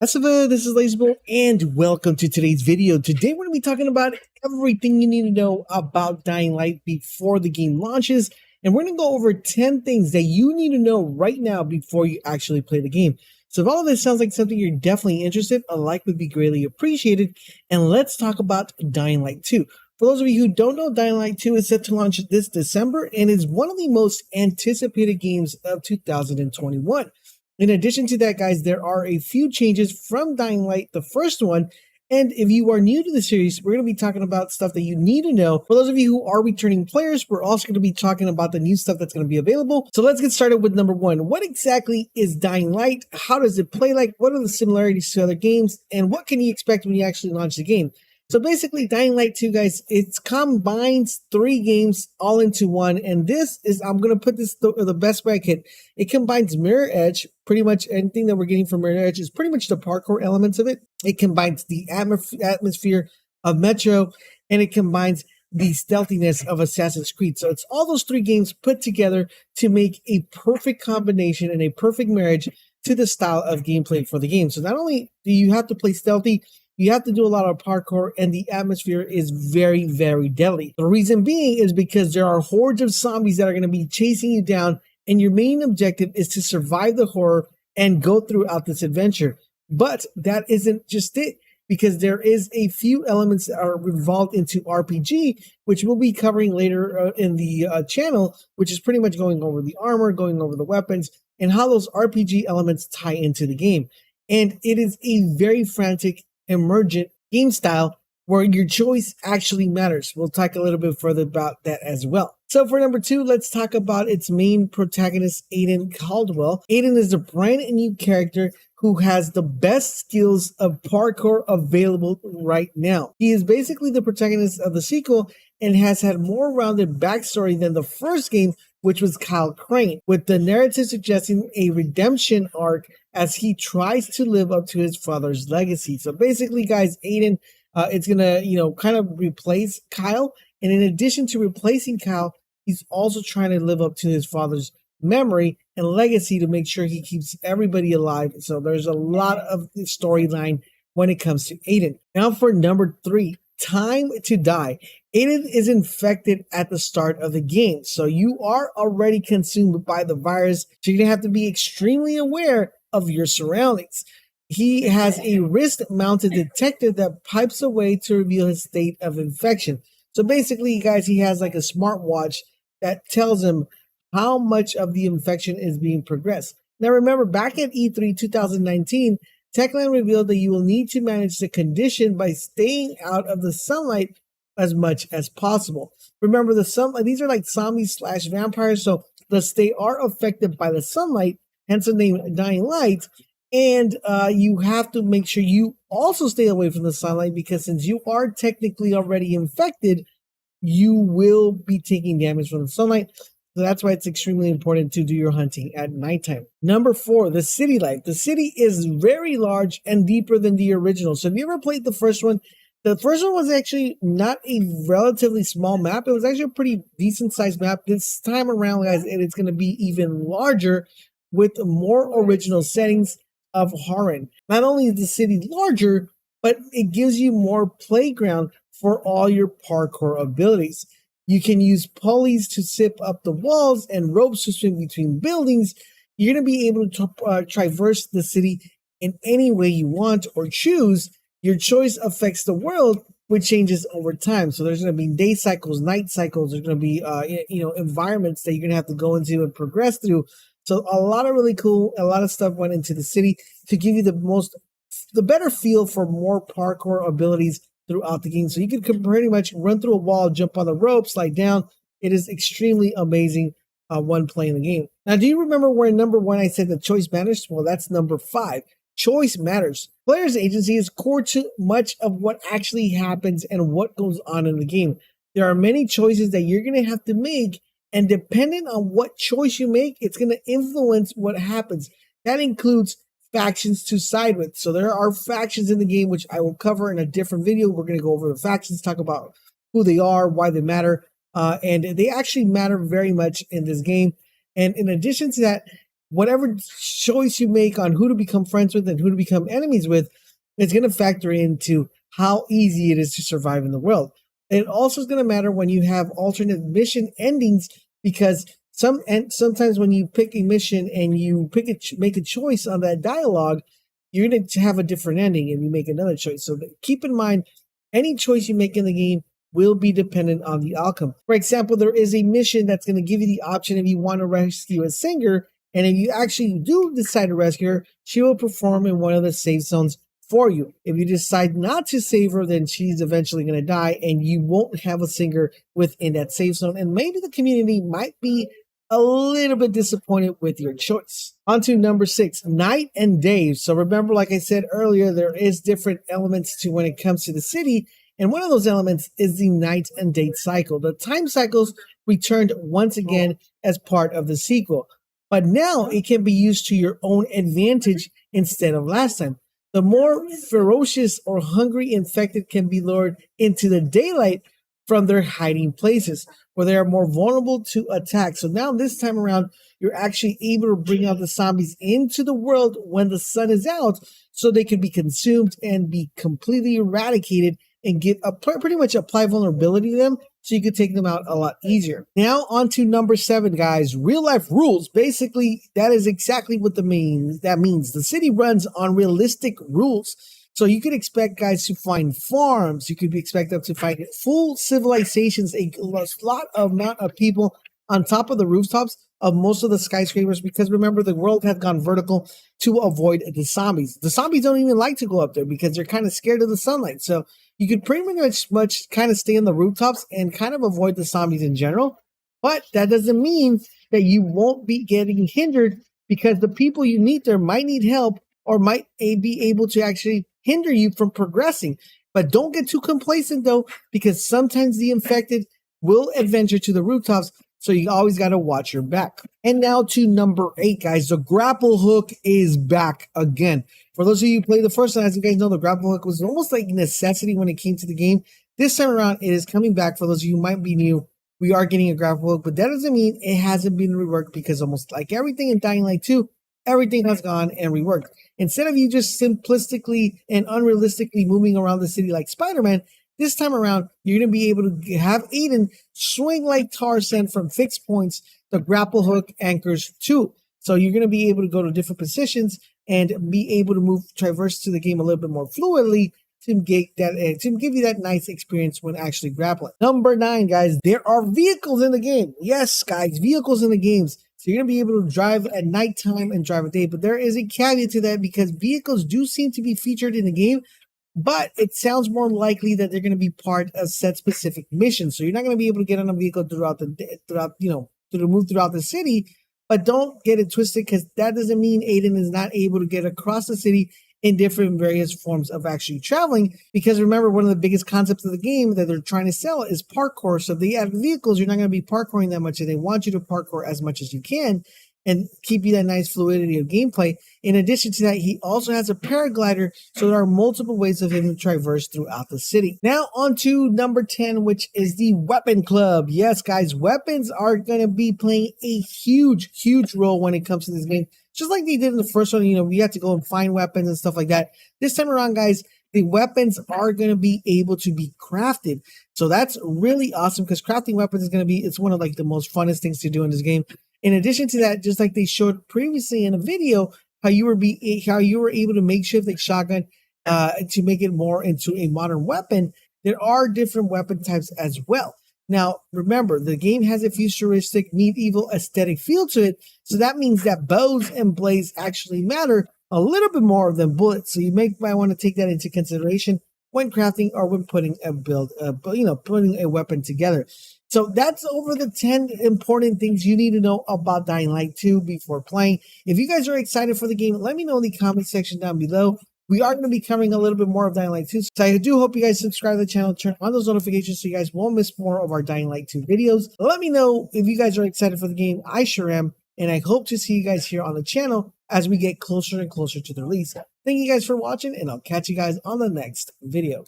This is Lazybull, and welcome to today's video. Today we're going to be talking about everything you need to know about Dying Light before the game launches, and we're going to go over 10 things that you need to know right now before you actually play the game. So if all of this sounds like something you're definitely interested, a like would be greatly appreciated, and let's talk about Dying Light 2. For those of you who don't know, Dying Light 2 is set to launch this December and is one of the most anticipated games of 2021. In addition to that, guys, there are a few changes from Dying Light, the first one. And if you are new to the series, we're going to be talking about stuff that you need to know. For those of you who are returning players, we're also going to be talking about the new stuff that's going to be available. So let's get started with number one. What exactly is Dying Light? How does it play like? What are the similarities to other games? And what can you expect when you actually launch the game? So basically, Dying Light 2, guys, it combines 3 games all into one. And this is, I'm going to put this the best way I can. It combines Mirror Edge. Pretty much anything that we're getting from Mirror Edge is pretty much the parkour elements of it. It combines the atmosphere of Metro, and it combines the stealthiness of Assassin's Creed. So it's all those 3 games put together to make a perfect combination and a perfect marriage to the style of gameplay for the game. So not only do you have to play stealthy, you have to do a lot of parkour, and the atmosphere is very, very deadly. The reason being is because there are hordes of zombies that are going to be chasing you down, and your main objective is to survive the horror and go throughout this adventure. But that isn't just it, because there is a few elements that are involved into RPG, which we'll be covering later in the channel, which is pretty much going over the armor, going over the weapons, and how those RPG elements tie into the game. And it is a very frantic, emergent game style where your choice actually matters. We'll talk a little bit further about that as well. So for number 2, let's talk about its main protagonist, Aiden Caldwell. Aiden is a brand new character who has the best skills of parkour available right now. He is basically the protagonist of the sequel and has had more rounded backstory than the first game, which was Kyle Crane, with the narrative suggesting a redemption arc as he tries to live up to his father's legacy. So basically, guys, Aiden, it's gonna, kind of replace Kyle. And in addition to replacing Kyle, he's also trying to live up to his father's memory and legacy to make sure he keeps everybody alive. So there's a lot of storyline when it comes to Aiden. Now for number 3, Time to Die. Aiden is infected at the start of the game, so you are already consumed by the virus, so you're gonna have to be extremely aware of your surroundings. He has a wrist-mounted detector that pipes away to reveal his state of infection. So basically, guys, he has like a smartwatch that tells him how much of the infection is being progressed. Now remember, back at E3 2019, Techland revealed that you will need to manage the condition by staying out of the sunlight as much as possible. Remember, these are like zombies slash vampires, so they are affected by the sunlight, hence the name Dying Light. And you have to make sure you also stay away from the sunlight, because since you are technically already infected, you will be taking damage from the sunlight. So that's why it's extremely important to do your hunting at nighttime. Number 4, the city life. The city is very large and deeper than the original. So if you ever played the first one was actually not a relatively small map. It was actually a pretty decent sized map. This time around, guys, it's going to be even larger with more original settings of Harran. Not only is the city larger, but it gives you more playground for all your parkour abilities. You can use pulleys to zip up the walls and ropes to swing between buildings. You're going to be able to traverse the city in any way you want or choose. Your choice affects the world, which changes over time. So there's going to be day cycles, night cycles. There's going to be, environments that you're going to have to go into and progress through. So a lot of stuff went into the city to give you the better feel for more parkour abilities throughout the game. So you can pretty much run through a wall, jump on the rope, slide down. It is extremely amazing when playing the game. Now, do you remember where number 1 I said that choice matters? Well, that's number 5. Choice matters. Player's agency is core to much of what actually happens and what goes on in the game. There are many choices that you're going to have to make, and depending on what choice you make, it's going to influence what happens. That includes factions to side with. So there are factions in the game, which I will cover in a different video. We're going to go over the factions, talk about who they are, why they matter, and they actually matter very much in this game. And in addition to that, whatever choice you make on who to become friends with and who to become enemies with, it's going to factor into how easy it is to survive in the world. And it also is going to matter when you have alternate mission endings, because sometimes when you pick a mission and you make a choice on that dialogue, you're going to have a different ending and you make another choice. So keep in mind, any choice you make in the game will be dependent on the outcome. For example, there is a mission that's going to give you the option if you want to rescue a singer, and if you actually do decide to rescue her, she will perform in one of the save zones for you. If you decide not to save her, then she's eventually going to die and you won't have a singer within that save zone. And maybe the community might be a little bit disappointed with your choice. On to number 6, night and day. So remember, like I said earlier, there is different elements to when it comes to the city. And one of those elements is the night and day cycle. The time cycles returned once again as part of the sequel, but now it can be used to your own advantage instead of last time. The more ferocious or hungry infected can be lured into the daylight from their hiding places, where they are more vulnerable to attack. So now this time around, you're actually able to bring out the zombies into the world when the sun is out, so they can be consumed and be completely eradicated and get pretty much apply vulnerability to them, so you could take them out a lot easier. Now on to number 7, guys. Real life rules. Basically, that is exactly what that means. The city runs on realistic rules. So you could expect guys to find farms. You could expect them to find full civilizations, a lot of amount of people on top of the rooftops of most of the skyscrapers, because remember, the world has gone vertical to avoid the zombies. The zombies don't even like to go up there because they're kind of scared of the sunlight. So you could pretty much kind of stay on the rooftops and kind of avoid the zombies in general. But that doesn't mean that you won't be getting hindered, because the people you meet there might need help or might be able to actually hinder you from progressing. But don't get too complacent though, because sometimes the infected will adventure to the rooftops. So you always got to watch your back. And now to number 8, guys. The grapple hook is back again. For those of you who played the first time, as you guys know, the grapple hook was almost like a necessity when it came to the game. This time around, it is coming back. For those of you who might be new, we are getting a grapple hook, but that doesn't mean it hasn't been reworked, because almost like everything in Dying Light 2, everything has gone and reworked. Instead of you just simplistically and unrealistically moving around the city like Spider-Man, this time around, you're going to be able to have Aiden swing like Tarzan from fixed points. The grapple hook anchors too. So you're going to be able to go to different positions and be able to traverse to the game a little bit more fluidly to give you that nice experience when actually grappling. Number 9, guys, there are vehicles in the game. Yes, guys, vehicles in the games. So you're going to be able to drive at nighttime and drive at day. But there is a caveat to that, because vehicles do seem to be featured in the game, but it sounds more likely that they're going to be part of set specific missions. So you're not going to be able to get on a vehicle to move throughout the city. But don't get it twisted, because that doesn't mean Aiden is not able to get across the city in different various forms of actually traveling. Because remember, one of the biggest concepts of the game that they're trying to sell is parkour. So if they add vehicles, you're not going to be parkouring that much, and they want you to parkour as much as you can and keep you that nice fluidity of gameplay. In addition to that, he also has a paraglider, so there are multiple ways of him to traverse throughout the city. Now on to number 10, which is the weapon club. Yes, guys, weapons are going to be playing a huge, huge role when it comes to this game. Just like they did in the first one, we had to go and find weapons and stuff like that. This time around, guys, the weapons are going to be able to be crafted. So that's really awesome, because crafting weapons is going to be, it's one of like the most funnest things to do in this game. In addition to that, just like they showed previously in a video, how you were able to makeshift a shotgun to make it more into a modern weapon, there are different weapon types as well. Now, remember, the game has a futuristic medieval aesthetic feel to it, so that means that bows and blades actually matter a little bit more than bullets. So you might want to take that into consideration when crafting or when putting putting a weapon together. So that's over the 10 important things you need to know about Dying Light 2 before playing. If you guys are excited for the game, let me know in the comment section down below. We are going to be covering a little bit more of Dying Light 2. So I do hope you guys subscribe to the channel, turn on those notifications so you guys won't miss more of our Dying Light 2 videos. Let me know if you guys are excited for the game. I sure am. And I hope to see you guys here on the channel as we get closer and closer to the release. Thank you guys for watching, and I'll catch you guys on the next video.